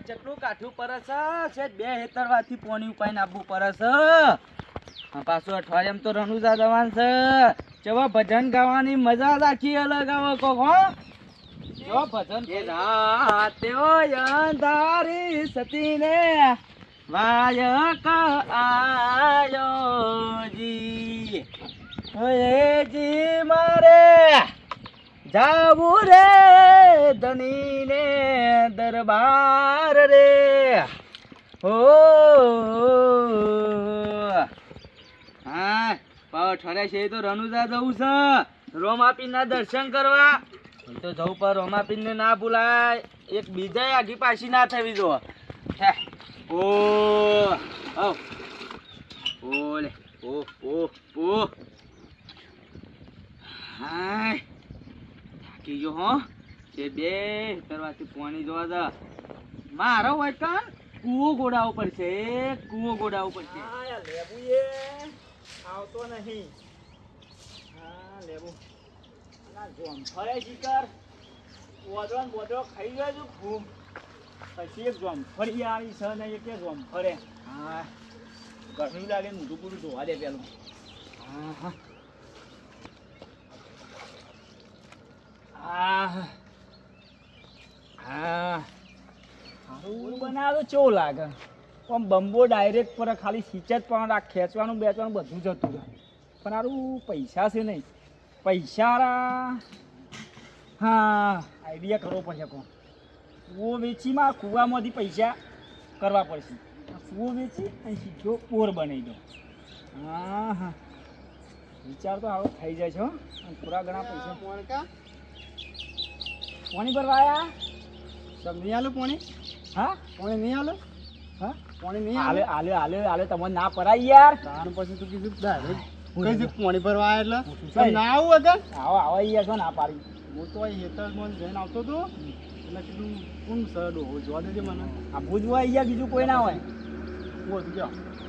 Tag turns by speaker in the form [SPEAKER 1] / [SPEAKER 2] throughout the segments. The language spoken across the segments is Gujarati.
[SPEAKER 1] કેટલું કાઠું પરસ છે બે હેતરવાથી પોણી ઉપાઈને આપવું પરસ પાછું અઠવાડિયામાં તો રણુજા જવાનું છે ચેવા ભજન ગાવાની મજા જ આખી અલગ આવે કોક હો જો ભજન કે રાતે હોય અંધારી સતીને વાયક આયો જી ઓય જી મારે જાવું રે ધણીને દરબાર રે હો હા પાવ ઠરે છે તો રણુજા જવું છે રોમાપીરના દર્શન કરવા તો જવું પર રોમાપીરને ના ભૂલાય એક બીજા આગી પાછી ના થવી જો હે ઓ ઓ ઓલે ઓ ઓ ઓ હાય થાકી ગયો હો એ બે કરવાથી પાણી જોવા જા મારો હોય કાન કૂવો ગોડાવું પડશે કૂવો ગોડાવું પડશે હા લેબુ એ આવતો નહીં હા લેબુ ના જોમ ફરે શિકાર ઓદરો બોદરો ખાઈ ગયો છું ઘૂમ પછી એક જોમ ફરી આવી છે ને એક જોમ ફરે હા ગરમી લાગે મોઢું પૂરું ધોવા દે પેલું હા હા હા સારું બનાવે કેવું લાગે આમ બંબો ડાયરેક્ટ પર ખાલી સિંચ જ પણ આ ખેંચવાનું બેચવાનું બધું જતું રહે પણ સારું પૈસા છે નહીં પૈસા હા આઈડિયા કરવો પડશે કોણ કૂવો વેચીમાં કૂવામાંથી પૈસા કરવા પડશે કૂવો વેચી અને સીધો બોર બનાવી દો હા હા વિચાર તો આવો થઈ જાય છે અને થોડા ઘણા પૈસા પાણી ભરવા આવ્યા સબ નહીં આલો પાણી હા પાણી નહીં આલો હા પાણી નહીં આલે આલે આલે આલે તમને ના પરાય યાર તારું પછી તું કીધું ડાયરેક્ટ કઈ પાણી ભરવા આવ્યા એટલે ના આવું અગર આવો આવો યાર છો ના પાડી હું તો હેતરમાં જઈને આવતો હતો એટલે કીધું કોણ સરડો જોવા દેજે મને આ ભૂજવા અહીંયા બીજું કોઈ ના હોય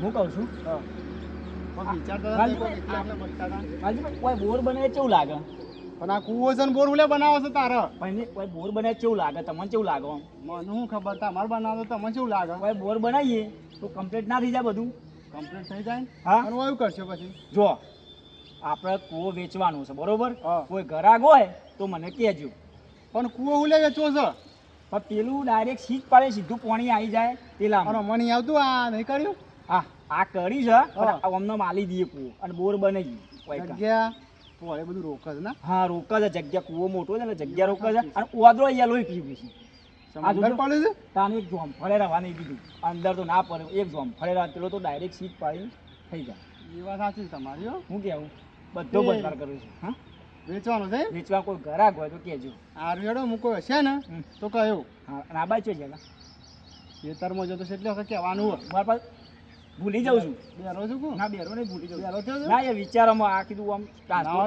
[SPEAKER 1] હું કહું છું હા કોઈ બોર બને કેવું લાગે પણ આ કૂવો છે ને બોર ઉલે બનાવો છે તારે ભાઈ કોઈ બોર બને કેવું લાગે તમને કેવું લાગે મને શું ખબર તમારે બનાવો તમને કેવું લાગે કોઈ બોર બનાવીએ તો કમ્પ્લીટ ના થઈ જાય બધું કમ્પ્લીટ થઈ જાય હા અને એવું કરશો પછી જો આપણે કૂવો વેચવાનું છે બરોબર કોઈ ગ્રાહક હોય તો મને કહેજો પણ કૂવો ઉલે વેચવો છે પણ પેલું ડાયરેક્ટ સીટ પાડે સીધું પાણી આવી જાય પેલા મને આવતું આ નહીં કર્યું હા આ કરી છે અમને માલી દઈએ કૂવો અને બોર બનાવી જગ્યા પોળે બધું રોક છે ને હા રોક છે જગ્યા કૂવો મોટો છે ને જગ્યા રોક છે અને ઓદરો અહીંયા લોહી પીવું છે અંદર પડે છે તાને એક જોમ ફળે રહેવા નહીં દીધું અંદર તો ના પડે એક જોમ ફળે રહેવા પેલો તો ડાયરેક્ટ સીટ પાડી થઈ જાય એ વાત સાચી છે તમારી હું કેવું બધો બદલાર કરું છું હા વેચવાનું છે વેચવા કોઈ ગ્રાહક હોય તો કહેજો આ રેડો મૂકો હશે ને તો કહ્યું હા અને આ બાજુ છે ખેતરમાં જો તો એટલે વખત કહેવાનું હોય મારા પાસે ભૂલી જાઉં છું બેરો છું ના બેરો નહીં ભૂલી જાઉં બેરો થયો ના એ વિચારોમાં આ કીધું આમ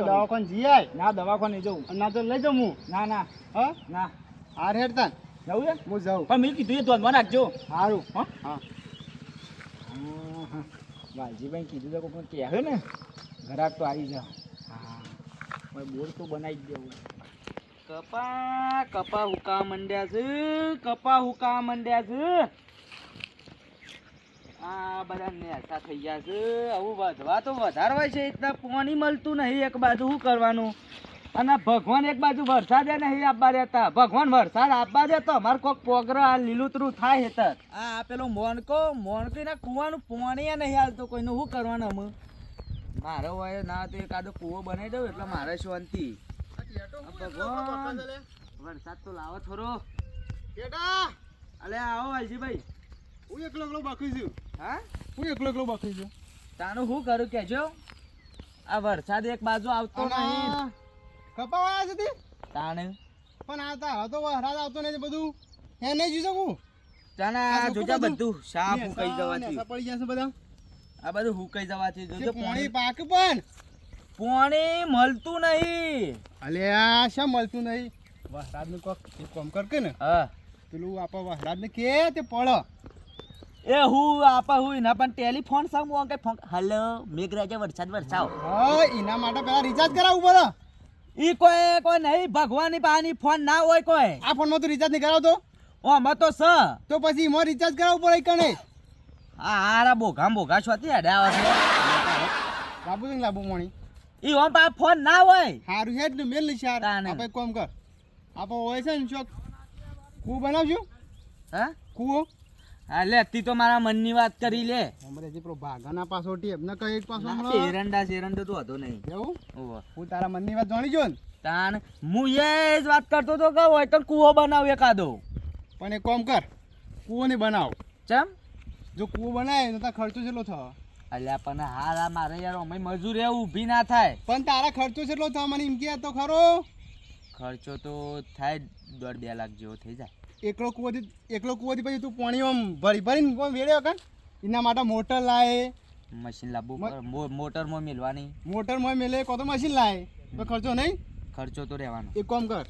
[SPEAKER 1] દવાખાને જઈએ ના દવાખાને જવું ના તો લઈ જાઉં હું ના ના હા ના આ હેડતા જવું છે હું જાઉં પણ મેં કીધું એ ધ્યાનમાં રાખજો સારું હા હા હા વાલજીભાઈ કીધું તો કોઈ કહે ને ઘરાક તો આવી જા હા બોર તો બનાવી જ દેવું કપા હુકા મંડ્યા છે આ બધા નેસા થઈ ગયા છે આવું વધવા તો વધારે હોય છે એટલા પાણી મળતું નહીં એક બાજુ શું કરવાનું અને ભગવાન એક બાજુ વરસાદ નહીં આપવા દેતા ભગવાન વરસાદ આપવા દે તો અમારે કોઈક પોગરો આ લીલુતરું થાય હેતર આ પેલો મોણકીના કૂવાનું પાણી નહીં હાલતું કોઈનું શું કરવાનું અમે મારો હોય ના તો એકાદો કૂવો બનાવી દઉં એટલે મારે શાંતિ ભગવાન વરસાદ તો લાવો થોડો અલે આવો વાલજીભાઈ હું એકલો બાકી છું હા હું એકલો બાકી છું તાનું શું કરું કેજો આ વરસાદ એક બાજુ આવતો નહીં કપાવા છે તાને પણ આ તારા તો વરસાદ આવતો નહીં બધું હે નહીં જોઈ શકું તાના જોજા બધું સાફ હુકાઈ જવાથી પડી જશે બધા આ બધું હુકાઈ જવાથી જોજો પાણી પાક પણ પાણી મળતું નહીં અલે આ શા મળતું નહીં વરસાદ નું કોક કામ કર કે ને હા પેલું આપા વરસાદ ને કે તે પડ એ હું આપા હું એના પણ ટેલિફોન સામ કે હેલો મેઘરાજા વરસાદ વરસાવ હા એના માટે પેલા રિચાર્જ કરાવવું પડે ઈ કોઈ નહીં ભગવાનની પાણી ફોન ના હોય કોઈ આ ફોનમાં તો રિચાર્જ નહીં કરાવતો
[SPEAKER 2] ઓ આમાં તો સ
[SPEAKER 1] તો પછી એમાં રિચાર્જ કરાવવું પડે કને
[SPEAKER 2] આ હારા બોઘા છોતી હેડ્યા આવે છે
[SPEAKER 1] લાબુ ને લાબુ મોણી
[SPEAKER 2] ઈ ઓમ પા ફોન ના હોય
[SPEAKER 1] હારું હેડ ને મેલ નિશાર
[SPEAKER 2] તાને.
[SPEAKER 1] આપણે કોમ કર આપણે હોય છે ને ચોક કૂવો બનાવશું
[SPEAKER 2] હા
[SPEAKER 1] કૂવો
[SPEAKER 2] હા લે તી તો મારા મનની વાત કરી લે
[SPEAKER 1] અમારે જે પેલો ભાગાના પાછો ટેપ ન કઈ એક પાછો હમણાં.
[SPEAKER 2] એરંડા તો હતો નહીં
[SPEAKER 1] એવું
[SPEAKER 2] ઓહો
[SPEAKER 1] હું તારા મનની વાત જાણી જો ને
[SPEAKER 2] તાન હું એ જ વાત કરતો તો કે હોય તો કૂવો બનાવ એકાદો
[SPEAKER 1] પણ એક કોમ કર કૂવો નહીં બનાવ
[SPEAKER 2] ચમ
[SPEAKER 1] જો કૂવો બનાવે તો તાર ખર્ચો કેટલો થયો
[SPEAKER 2] અલ્યા પણ હારા મારે યાર અમે મજૂર એવું ઊભી ના થાય
[SPEAKER 1] પણ તારા ખર્ચો કેટલો થયો મને એમ કે તો ખરો
[SPEAKER 2] ખર્ચો તો થાય 1.5-2 લાખ જેવો થઈ જાય
[SPEAKER 1] એકલો કૂવોથી પછી તું પાણી આમ ભરીને કોમ વેડ્યો કર એના માટે મોટર લાય
[SPEAKER 2] મશીન લાવવું પડે મોટરમાં મેલવાની
[SPEAKER 1] મોટરમાં મેલે કો તો મશીન લાય તો ખર્ચો નહીં
[SPEAKER 2] ખર્ચો તો રહેવાનો
[SPEAKER 1] એક કામ કર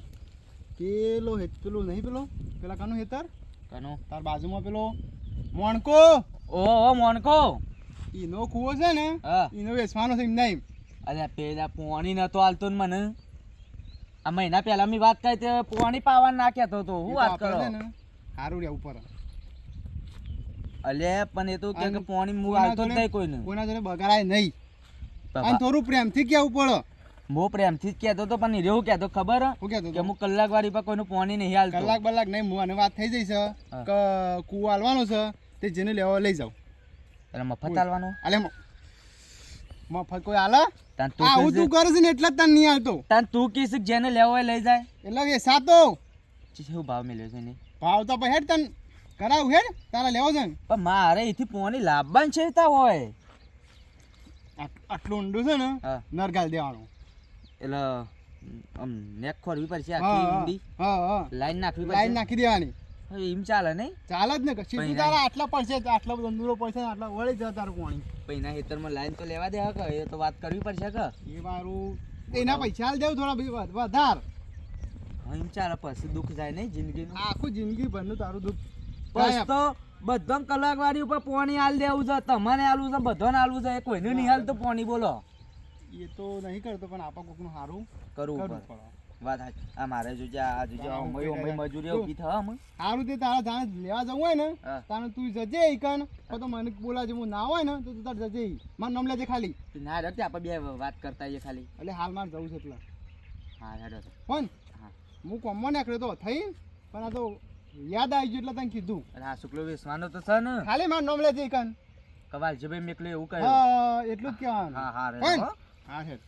[SPEAKER 1] પેલું નહીં પેલા કાનું હેતર
[SPEAKER 2] કનું
[SPEAKER 1] તાર બાજુમાં પેલો મોણકો
[SPEAKER 2] ઓહો મોનકો
[SPEAKER 1] ઈનો કૂવો છે ને
[SPEAKER 2] હા
[SPEAKER 1] ઈનો વેચવાનો છે એમ નહીં
[SPEAKER 2] અલ્યા પેલા પોણી નતો હાલતો ને મને આ મહિના પહેલા મેં વાત કરી તે પોણી પાવા ના કહેતો તો હું વાત કરો
[SPEAKER 1] સારું રહેવું પડે
[SPEAKER 2] અલ્યા પણ એ તો કે પોણી હું હાલતો જ નહીં કોઈને
[SPEAKER 1] કોઈના જોડે બગાડાય નહીં
[SPEAKER 2] બાબા.
[SPEAKER 1] અને થોડું પ્રેમથી કેવું પડે
[SPEAKER 2] મો પ્રેમથી જ કહેતો તો પણ એવું કહેતો ખબર
[SPEAKER 1] શું કહેતો
[SPEAKER 2] કે હું કલાક વાળી પર કોઈનું પોણી નહીં હાલતો
[SPEAKER 1] કલાક નહીં હું અને વાત થઈ જઈ છે કે કૂવો હાલવાનો છે તે જેને લેવા લઈ જાવ
[SPEAKER 2] એટલે મફત હાલવાનું
[SPEAKER 1] અલે મફત કોઈ હાલે
[SPEAKER 2] તાન તું
[SPEAKER 1] આવું તું કરે છે ને એટલે જ તને નહીં હાલતો
[SPEAKER 2] તાન તું કીસ જેને લેવો હોય લઈ જાય
[SPEAKER 1] એટલે વેસાતો
[SPEAKER 2] શું ભાવ મેલ્યો છે ને
[SPEAKER 1] ભાવ તો પછી હેડ તને કરાવું હેડ તારા લેવો છે ને
[SPEAKER 2] પણ મારે એથી પોણી લાવવાનું છે તા હોય
[SPEAKER 1] આટલું ઊંડું છે ને
[SPEAKER 2] હા
[SPEAKER 1] નરગાલ દેવાનું
[SPEAKER 2] એટલે આમ નેક ખોરવી પડશે આખી ઊંડી
[SPEAKER 1] હા
[SPEAKER 2] લાઈન નાખવી પડશે
[SPEAKER 1] લાઈન નાખી દેવાની
[SPEAKER 2] હવે એમ ચાલે નહીં
[SPEAKER 1] ચાલે જ ને સીધું તારા આટલા પડશે આટલા દંદુરો પડશે ને આટલા વળી જાય તારું પાણી
[SPEAKER 2] પૈના ખેતરમાં લાઈન તો લેવા દે કે એ તો વાત કરવી પડશે કે
[SPEAKER 1] એ મારું એના પૈસા હાલ દેવું થોડા વધાર
[SPEAKER 2] હા એમ ચાલે પછી દુઃખ જાય નહીં જિંદગીનું
[SPEAKER 1] આખું જિંદગી ભરનું તારું દુઃખ
[SPEAKER 2] બસ તો બધા કલાક વાળી ઉપર પાણી હાલ દેવું છે તમારે હાલવું છે બધાને હાલવું છે કોઈને નહીં હાલ તો પાણી બોલો
[SPEAKER 1] એ તો નહીં કરતો પણ આપા કોકનું સારું
[SPEAKER 2] કરવું
[SPEAKER 1] કરવું
[SPEAKER 2] પડે
[SPEAKER 1] પડે
[SPEAKER 2] વાત સાચી. આ મારે જોજે આ જોજે અમય મજૂરી ઊભી થવા અમે
[SPEAKER 1] સારું તે તારા જાણે લેવા જવું હોય ને
[SPEAKER 2] હા.
[SPEAKER 1] તારે તું જજે ઈકન તો મને બોલાજે હું ના હોય ને તો તું તાર જજે ઈ. મારું નામ લેજે ખાલી
[SPEAKER 2] તું ના રખતે આપણે બે વાત કરતા આવીએ ખાલી
[SPEAKER 1] એટલે હાલ મારે જવું છે એટલે
[SPEAKER 2] હા હેડો તો.
[SPEAKER 1] પણ
[SPEAKER 2] હા
[SPEAKER 1] હું કોમમાં નીકળ્યો તો થઈ પણ આ તો યાદ આવી ગયું એટલે તને કીધું
[SPEAKER 2] અરે આ શુક્લો વેસવાનો તો છે ને
[SPEAKER 1] ખાલી મારું નામ લેજે ઈકન
[SPEAKER 2] કવાલ છે ભાઈ મેકલે એવું કહ્યું
[SPEAKER 1] હા એટલું જ કહેવાનું
[SPEAKER 2] હા હા
[SPEAKER 1] પણ
[SPEAKER 2] રે
[SPEAKER 1] હા હેડ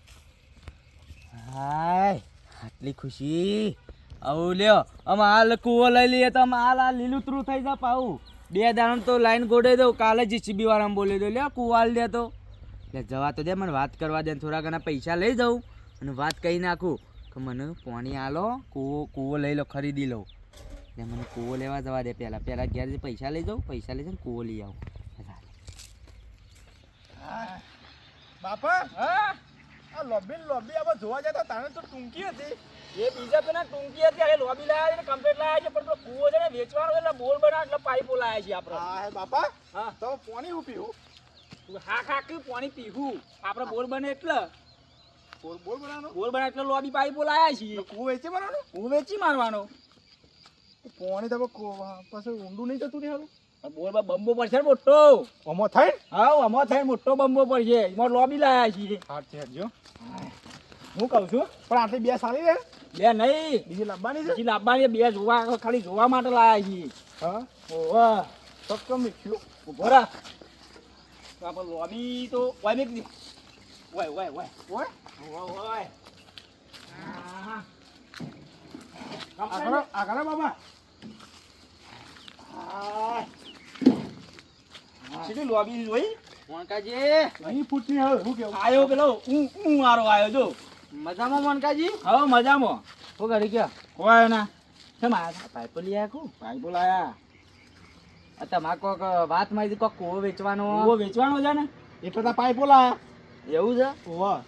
[SPEAKER 2] હાય આટલી ખુશી આવું લ્યો અમે હાલ કૂવો લઈ લઈએ તો અમે હાલ લીલુંતરું થઈ જા પાવું 2 દાણ તો લાઈન ગોડાઈ દઉં કાલે જીસીબી વાળાને બોલી દઉં લ્યો કૂવો હાલ દે તો એટલે જવા તો દે મને વાત કરવા દે થોડા ઘણા પૈસા લઈ જાઉં અને વાત કહી નાખું કે મને પાણી હાલો કૂવો લઈ લો ખરીદી લઉં એટલે મને કૂવો લેવા જવા દે પહેલાં ઘેર જે પૈસા લઈ જાઉં પૈસા લઈ જાઉં કૂવો લઈ આવું
[SPEAKER 1] બાપા હા આ લોબી આપણે જોવા જતા તાણે તો ટૂંકી હતી
[SPEAKER 3] એ બીજા પેલા ટૂંકી હતી અરે લોબી લાયા છે કમ્પ્લીટ લાયા છે પણ પેલો કૂવો છે ને વેચવાનો એટલે બોર બના એટલે પાઇપો લાયા છે આપણે
[SPEAKER 1] હા હે બાપા
[SPEAKER 3] હા
[SPEAKER 1] તો પાણી હું પીવું
[SPEAKER 3] હા પાણી પીવું આપણે બોર બને એટલે
[SPEAKER 1] બોલ બનાવવાનો
[SPEAKER 3] બોર બના એટલે લોબી પાઇપો લાયા છીએ
[SPEAKER 1] કૂવો વેચે બનાવવાનો
[SPEAKER 3] હું વેચી મારવાનો
[SPEAKER 1] પાણી તો પાછું ઊંડું નહીં જતું નહીં
[SPEAKER 3] બોર બંબો પડશે ને મોટો
[SPEAKER 1] ઓમો થાય
[SPEAKER 3] હા આમાં થાય મોટો બંબો પડશે એમાં લોબી લાયા છીએ
[SPEAKER 1] હાથ છે હટજો હું કહું છું પણ આટલી બે સારી રે
[SPEAKER 3] બે નહીં
[SPEAKER 1] બીજી લાવવાની છે
[SPEAKER 3] બીજી લાવવાની બે જોવા ખાલી જોવા માટે લાયા છીએ
[SPEAKER 1] હા
[SPEAKER 3] ઓવા
[SPEAKER 1] તો કમ મીઠું
[SPEAKER 3] ઉભો રાખ તો આપણે લોબી તો વાય મેક દી વાય
[SPEAKER 1] ઓય
[SPEAKER 3] ઓય હા
[SPEAKER 1] આગળ બાબા
[SPEAKER 3] સીધી લોબી જોઈ
[SPEAKER 2] મોનકાજી
[SPEAKER 1] અહીં ફૂટની હવે હું કેવું
[SPEAKER 3] આયો પેલો હું મારો આયો જો
[SPEAKER 2] મજામાં મોનકાજી
[SPEAKER 3] હવે મજામાં
[SPEAKER 2] શું કરી ગયા
[SPEAKER 3] હોય ના કેમ આયા
[SPEAKER 2] પાઇપો લઈ આવ્યા કું
[SPEAKER 3] ભાઈ બોલાયા
[SPEAKER 2] તમારે કોઈક વાત માહિતી કોઈક કૂવો વેચવાનો
[SPEAKER 3] કૂવો વેચવાનો છે ને
[SPEAKER 1] એટલે તો પાઇપો લાયા
[SPEAKER 2] એવું છે
[SPEAKER 1] ઓવા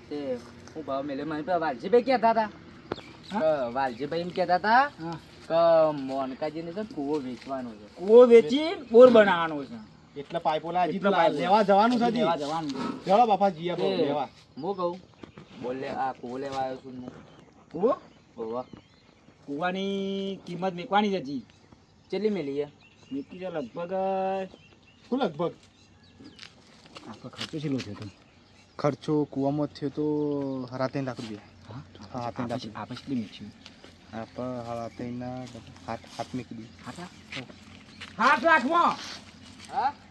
[SPEAKER 2] તે હું ભાવ મેલે મને પેલા વાલજીભાઈ કહેતા હતા કે વાલજીભાઈ એમ કહેતા હતા
[SPEAKER 3] હા
[SPEAKER 2] કે મોનકાજીને છે ને કૂવો વેચવાનો છે
[SPEAKER 3] કૂવો વેચી બોર બનાવવાનો છે
[SPEAKER 1] એટલે પાઇપો લાયા
[SPEAKER 3] એટલે
[SPEAKER 1] જીતો
[SPEAKER 3] પાઇપો.
[SPEAKER 1] લેવા જવાનું છે
[SPEAKER 3] લેવા જવાનું
[SPEAKER 1] ચલો બાપા જીયા
[SPEAKER 2] તે
[SPEAKER 1] લેવા
[SPEAKER 2] હું કહું બોલે આ કૂવો લેવા આવ્યો છું હું
[SPEAKER 3] કૂવો
[SPEAKER 2] ઓવા
[SPEAKER 3] કૂવાની કિંમત મેકવાની જ હતી
[SPEAKER 2] કેટલી મેલી છે
[SPEAKER 1] મીઠી તો લગભગ શું લગભગ આપણો ખર્ચો કેટલો થયો તો
[SPEAKER 4] ખર્ચો કૂવામાં થયો તો 3.5 લાખ રૂપિયા. હા 3 લાખ
[SPEAKER 1] આપણે કેટલી મીઠી
[SPEAKER 4] આપણે 7.5 મેકી દીધી.
[SPEAKER 3] 7 લાખમાં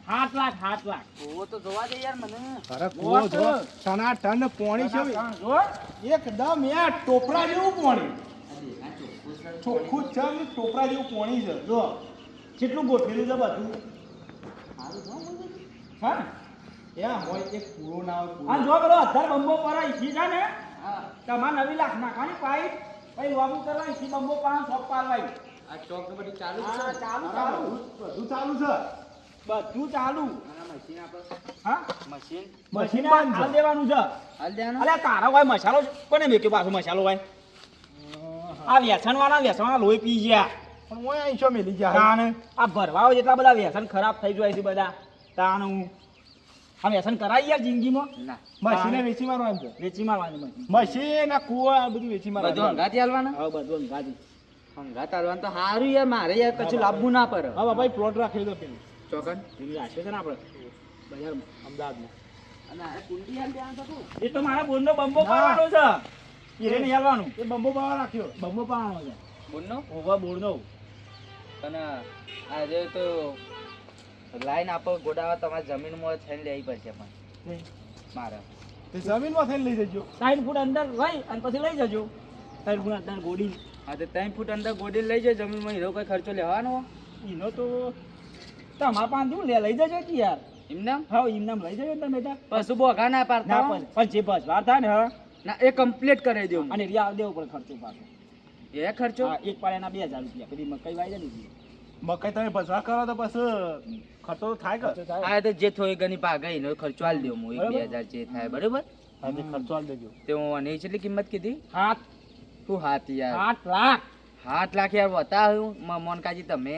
[SPEAKER 2] હા
[SPEAKER 3] 7 લાખ 7 લાખ
[SPEAKER 2] કૂવો તો જોવા દે યાર મને
[SPEAKER 4] અરે કૂવો જો ટના ટન પોણી છે
[SPEAKER 3] જો
[SPEAKER 4] એકદમ યાર ટોપરા જેવું પોણી ચોખ્ખું છે ને ટોપરા જેવું પોણી છે જો
[SPEAKER 1] કેટલું ગોઠવેલું છે બધું
[SPEAKER 3] હા
[SPEAKER 4] ત્યાં હોય એક પૂરો ના હોય પૂરો.
[SPEAKER 3] આ જો પેલો 10 બંબો પર ઈસી છે ને તમારે 9 લાખ નાખવાની પાઇપ પછી લોબુ કરવા ઈસી બંબો પર શોપ પાડવાય
[SPEAKER 2] આ ચોક તો બધી ચાલુ જ છે
[SPEAKER 3] હા ચાલુ
[SPEAKER 4] અરે
[SPEAKER 3] ચાલુ
[SPEAKER 4] બધું ચાલુ છે.
[SPEAKER 3] બધું ચાલુ
[SPEAKER 2] અને મશીન આપણે
[SPEAKER 3] હા
[SPEAKER 2] મશીન
[SPEAKER 3] મશીન
[SPEAKER 4] બંધ છે.
[SPEAKER 3] હાલ દેવાનું છે
[SPEAKER 2] હાલ દેવાનો
[SPEAKER 3] અલ્યા તારા હોય મસાલો કોને મેક્યો પાછો મસાલો હોય આ વ્યસન વાળા લોહી પી ગયા
[SPEAKER 4] પણ હું અહીં છો મેલી જાય
[SPEAKER 3] તાણ આ ભરવાઓ જેટલા બધા વ્યસન ખરાબ થઈ જાય છે બધા તાણ હું આ વ્યસન કરાય યાર જિંદગીમાં
[SPEAKER 2] ના
[SPEAKER 4] મશીને વેચી મારવાનું છે.
[SPEAKER 3] વેચી મારવાની મશીન
[SPEAKER 4] મશીન આ કૂવો આ બધું વેચી
[SPEAKER 2] બધું
[SPEAKER 4] મારવાનું.
[SPEAKER 2] હંગાથી હાલવાના
[SPEAKER 3] હવે બધું અંગાજી
[SPEAKER 2] હંગાત હાલવાનું તો સારું યાર મારે યાર કશું લાવવું ના પડે
[SPEAKER 4] હા બાપા પ્લોટ રાખ્યો તો પેલું
[SPEAKER 2] ચોકન
[SPEAKER 3] એવી રાખ્યો છે ને આપણે બજારમાં
[SPEAKER 4] અમદાવાદમાં.
[SPEAKER 2] અને આ કુંડી હાલ દેવાનું તો તું
[SPEAKER 3] એ તો મારા બોનનો બંબો
[SPEAKER 4] ના.
[SPEAKER 3] પાડવાનો છે એને નહીં હાલવાનું
[SPEAKER 4] એ બંબો બાવા રાખ્યો.
[SPEAKER 3] બંબો પાડવાનો છે
[SPEAKER 2] બોલનો
[SPEAKER 3] ઓવા બોર્ડનો
[SPEAKER 2] અને આજે તો લાઈન આપો ગોડાવા તમારે જમીનમાં થઈને લેવી પડશે પણ મારે
[SPEAKER 4] તે જમીનમાં થઈને લઈ જજો.
[SPEAKER 3] 60 ફૂટ અંદર લઈ અને પછી લઈ જજો 60 ફૂટ અંદર ગોડી
[SPEAKER 2] હા તો 3 ફૂટ અંદર ગોડી લઈ જાય જમીનમાં હીરો કોઈ ખર્ચો લેવાનો
[SPEAKER 3] એનો તો તમારા પાંચ લઈ જજો કે યાર
[SPEAKER 2] એમને
[SPEAKER 3] હા એમ નામ લઈ જજો તમે બેટા
[SPEAKER 2] પશુ બોઘા ના પાડતા
[SPEAKER 3] ના
[SPEAKER 2] હો.
[SPEAKER 3] પણ જે બસ વાર થાય ને હા
[SPEAKER 2] ના એ કમ્પ્લીટ કરી દઉં
[SPEAKER 3] અને રિયા દેવો પડે ખર્ચો પાછો
[SPEAKER 2] એ ખર્ચો
[SPEAKER 3] હા એક પાળેના 2000 રૂપિયા કદી મકાઈ વાઈ જાય ને
[SPEAKER 4] મકાઈ તમે ભસવા કરો તો પછી ખર્ચો તો થાય કે
[SPEAKER 2] હા તો જે થોડી ઘણી ભાગે એનો ખર્ચો આલ દઉં હું
[SPEAKER 3] બરાબર.
[SPEAKER 2] 2000 જે થાય બરોબર
[SPEAKER 4] હા તે ખર્ચો આલી દેજો.
[SPEAKER 2] તે હું અને કેટલી કિંમત કીધી
[SPEAKER 3] 7
[SPEAKER 2] શું હાથ યાર
[SPEAKER 3] લાખ
[SPEAKER 2] 7 લાખ યાર બતાવ્યું મોનકાજી તમે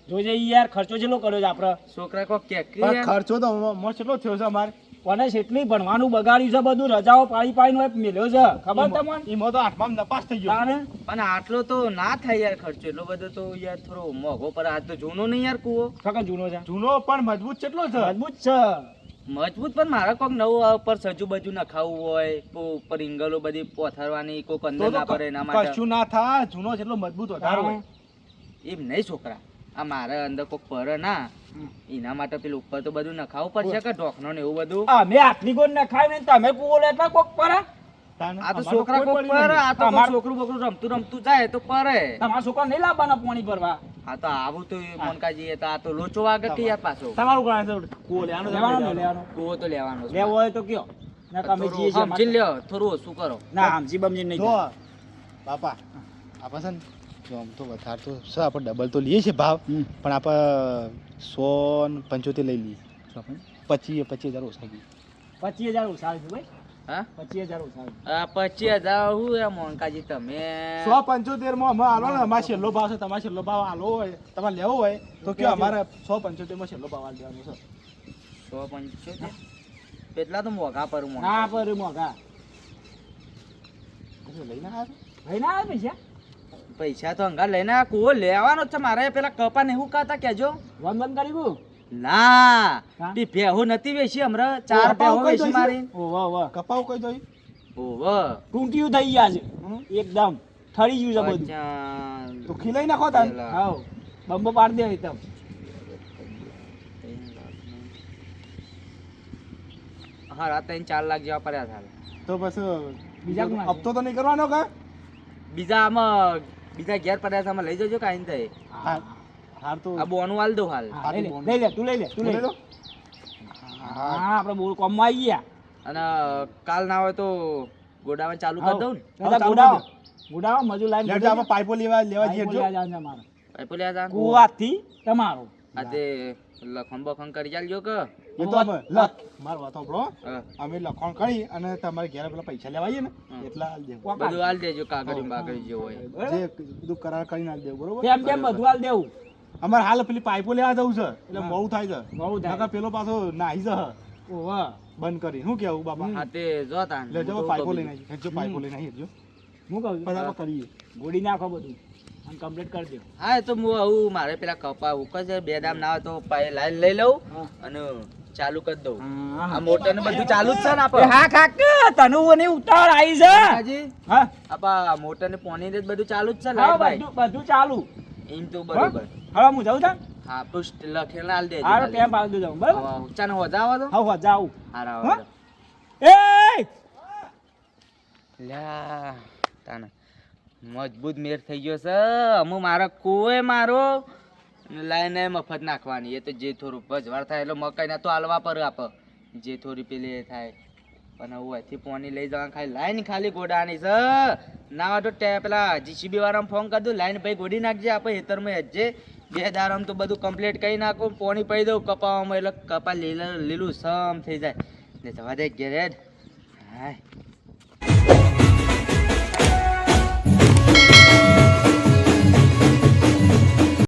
[SPEAKER 3] જોજે યાર ખર્ચો જેટલો કર્યો છે આપણે
[SPEAKER 2] છોકરા કો કે
[SPEAKER 4] પણ ખર્ચો તો મને કેટલો થયો છે અમારે
[SPEAKER 3] કોને એટલી ભણવાનું બગાડ્યું છે બધું રજાઓ પાડી પાડીને મેલ્યો છે ખબર તમને
[SPEAKER 4] એમાં તો આઠમાં નપાસ થઈ ગયો.
[SPEAKER 3] તાણે
[SPEAKER 2] પણ આટલો તો ના થાય યાર ખર્ચો એટલો બધો તો યાર થોડો મોંઘો પર આ તો જૂનો નહીં યાર કૂવો
[SPEAKER 3] સગન જૂનો છે
[SPEAKER 4] જૂનો પણ મજબૂત કેટલો છે.
[SPEAKER 3] મજબૂત છે
[SPEAKER 2] મજબૂત પણ મારે કોઈક નવું આ ઉપર સજુ બજુ નખાવું હોય કોઈ ઉપર ઇંગલો બધી પોથરવાની કોઈક અંદર ના પડે એના માટે
[SPEAKER 4] કશું ના થાય. જૂનો જેટલો મજબૂત વધારે હોય.
[SPEAKER 2] એમ નહીં છોકરા આ મારે અંદર કોઈક પર ના એના માટે પેલું ઉપર તો બધું નખાવું પડશે કે ઢોકનો ને એવું બધું
[SPEAKER 3] અમે આટલી ગોળ ના ખાઈ ને તમે કુવો લેતા કોક પર
[SPEAKER 4] તાને
[SPEAKER 2] આ તો
[SPEAKER 4] અમારે
[SPEAKER 2] છોકરા
[SPEAKER 4] કોઈ
[SPEAKER 2] કોક
[SPEAKER 4] પડી
[SPEAKER 2] પર
[SPEAKER 4] નહીં.
[SPEAKER 2] આ તો
[SPEAKER 3] અમાર-
[SPEAKER 2] કોક છોકરું બોકરું રમતું રમતું જાય તો પરે
[SPEAKER 3] તમારા છોકરા નહીં લાવવાના પાણી ભરવા
[SPEAKER 2] આ તો આવું તો મોનકાજી તો આ તો લોચો વાગે કે યાર પાછો
[SPEAKER 4] તમારું ગણાય છે કૂવો લેવાનો છે.
[SPEAKER 3] લેવાનો ને લેવાનો
[SPEAKER 2] કૂવો તો લેવાનો છે.
[SPEAKER 3] લેવો હોય તો કયો ના તમે
[SPEAKER 2] થોડું
[SPEAKER 3] જીએ છીએ
[SPEAKER 2] સમજી લ્યો થોડું ઓછું કરો
[SPEAKER 3] ના સમજી બમજી નહીં
[SPEAKER 4] જો બાપા આપણે છે ને જો આમ તો વધારે તો છે આપણે ડબલ તો લઈએ છીએ ભાવ
[SPEAKER 3] હમ.
[SPEAKER 4] પણ આપણે 175 લઈ લઈએ 25,000 ઓછા ગઈ
[SPEAKER 3] 25,000 ઉછાળ છે ભાઈ
[SPEAKER 2] હા
[SPEAKER 3] 25,000 ઉછાળ
[SPEAKER 2] આ 25,000 હું એ મોનકાજી તમે
[SPEAKER 4] 175 માં અમે હાલો ને અમારે છેલ્લો ભાવ છે. તમારે છેલ્લો ભાવ હાલો હોય તમારે લેવો હોય તો કયો અમારે 175 માં છેલ્લો ભાવ હાલ દેવાનો છે.
[SPEAKER 2] 175 એટલા તો મોઘા પર
[SPEAKER 3] ના પર મોઘા
[SPEAKER 4] કશું લઈને આવ્યા છો?
[SPEAKER 3] ભાઈ ના આવે પૈસા
[SPEAKER 2] પૈસા તો અંગા લઈને આ કૂવો લેવાનો જ છે મારે પેલા કપા ને એવું કાતા કેજો
[SPEAKER 3] વન વન કરી ગયું
[SPEAKER 2] ના
[SPEAKER 3] હા?
[SPEAKER 2] તી ભેહુ નથી વેચી હમણાં 4
[SPEAKER 4] કપાવ
[SPEAKER 2] ભેહુ
[SPEAKER 4] કઈ
[SPEAKER 2] વેચી
[SPEAKER 4] જોઈશે?
[SPEAKER 2] મારી
[SPEAKER 3] ઓવા ઓવા
[SPEAKER 4] કપાવ કઈ જોઈ
[SPEAKER 2] ઓવો
[SPEAKER 3] ટૂંટિયું થઈ ગયા છે એકદમ ઠરી ગયું છે બધું
[SPEAKER 4] તો ખીલાઈ નાખો તાન.
[SPEAKER 3] હાવ બંબો પાડી દે એકદમ
[SPEAKER 2] હા રાત 4 લાખ જેવા પડ્યા થાય
[SPEAKER 4] તો બસ
[SPEAKER 3] બીજા કોણ
[SPEAKER 4] હપ્તો તો નહીં કરવાનો કે
[SPEAKER 2] બીજા આમાં બીજા ઘેર પડ્યા છે આમાં લઈ જજો કાંઈ થાય
[SPEAKER 4] હા હાર તો
[SPEAKER 2] આ બોનું હાલ દો હાલ
[SPEAKER 3] હા, લઈ લે તું લઈ લે તું લઈ લે હા આપણે બોલ કોમમાં આવી ગયા
[SPEAKER 2] અને કાલ ના હોય તો ગોડામાં ચાલુ કરી દઉં ને
[SPEAKER 3] દાદા
[SPEAKER 4] ચાલુ
[SPEAKER 3] ગુડાવો મજૂર લાઈન
[SPEAKER 4] લેજો આપણે પાઇપો લેવા જઈએ જો.
[SPEAKER 2] પાઇપો લ્યા જા
[SPEAKER 3] કુવાથી તમારો
[SPEAKER 2] આ તે લખણ બખણ કરી ચાલજો કે
[SPEAKER 4] એ તો અમે લખ માર વાત સાંભળો.
[SPEAKER 2] હા.
[SPEAKER 4] અમે લખણ કરી અને તમારે ઘેર પેલા પૈસા લેવા આવીએ ને
[SPEAKER 2] હા.
[SPEAKER 4] એટલા હાલ દેવું.
[SPEAKER 2] બધું હાલ દેજો કાગળી બાગળી જે હોય
[SPEAKER 4] જે બધું કરાર કરીને હાલ દેવું બરોબર.
[SPEAKER 3] તેમ તેમ બધું હાલ દેવું
[SPEAKER 4] અમારે હાલ પેલી પાઇપો લેવા જવું છે એટલે
[SPEAKER 3] હા.
[SPEAKER 4] મોડું થાય છે.
[SPEAKER 3] બહુ થાય
[SPEAKER 4] નકર પેલો પાછો નાહી જશે
[SPEAKER 3] ઓવા
[SPEAKER 4] બંધ કરી શું કેવું બાપા
[SPEAKER 2] હા તે જો તાન
[SPEAKER 4] લેજો પાઇપો લઈને આવી હેજો પાઇપો લઈને આવી હેજો
[SPEAKER 3] હું કહું
[SPEAKER 4] પછી આપણે કરીએ
[SPEAKER 3] ગોળી નાખો બધું
[SPEAKER 1] અને કમ્પ્લીટ કરી દો.
[SPEAKER 2] હા એ તો હું આવું મારે પેલા કપા ઉકર છે 2 દામ ના હોય તો પાછી લાઈન લઈ લઉં
[SPEAKER 1] હા.
[SPEAKER 2] અને ચાલુ કરી દઉં.
[SPEAKER 1] હા,
[SPEAKER 2] આ મોટર ને બધું ચાલુ જ છે ને
[SPEAKER 3] એ
[SPEAKER 2] આપણે
[SPEAKER 3] હા કાકા તને ઓની ઉતાવળ આવી છે
[SPEAKER 2] હાજી
[SPEAKER 3] હા
[SPEAKER 2] આપા મોટર ને પાણી ને બધું ચાલુ જ છે
[SPEAKER 3] હા
[SPEAKER 2] લાઈટ ભાઈ
[SPEAKER 3] બધું બધું ચાલુ
[SPEAKER 2] એમ તો બરોબર
[SPEAKER 3] હવે હું જાઉં છું
[SPEAKER 2] હા પુષ્ટ લખેલ હાલ દેજો
[SPEAKER 3] હારો
[SPEAKER 2] ખાલી.
[SPEAKER 3] ટેમ્પ આવી જાઉં બરાબર
[SPEAKER 2] હવે ચાને હોજાવો તો
[SPEAKER 3] હા જાઉં
[SPEAKER 2] હારા
[SPEAKER 3] હા?
[SPEAKER 2] હારા.
[SPEAKER 3] એ
[SPEAKER 2] લ્યા તાને મજબૂત મેર થઈ ગયો છે અમુ મારો કુએ મારો લાઈને મફત નાખવાની એ તો જે થોડું ભજવાર થાય એટલે મકાઈ ના તો હાલવા પર આપ જે થોડી પેલી એ થાય પણ હું અહીંથી પોની લઈ જવા ખાલી લાઈન ખાલી ગોડાની છે ના હોય તો પેલા જીસીબી વાળાને ફોન કરી દઉં લાઈન ભાઈ ગોડી નાખજે આપણે હેતરમાં હેજે 2 દારામાં તો બધું કમ્પ્લીટ કરી નાખું પોણી પડી દઉં કપાવામાં એટલે કપા લીલું સમ થઈ જાય ને જવા દે ઘેર હેડ. હાય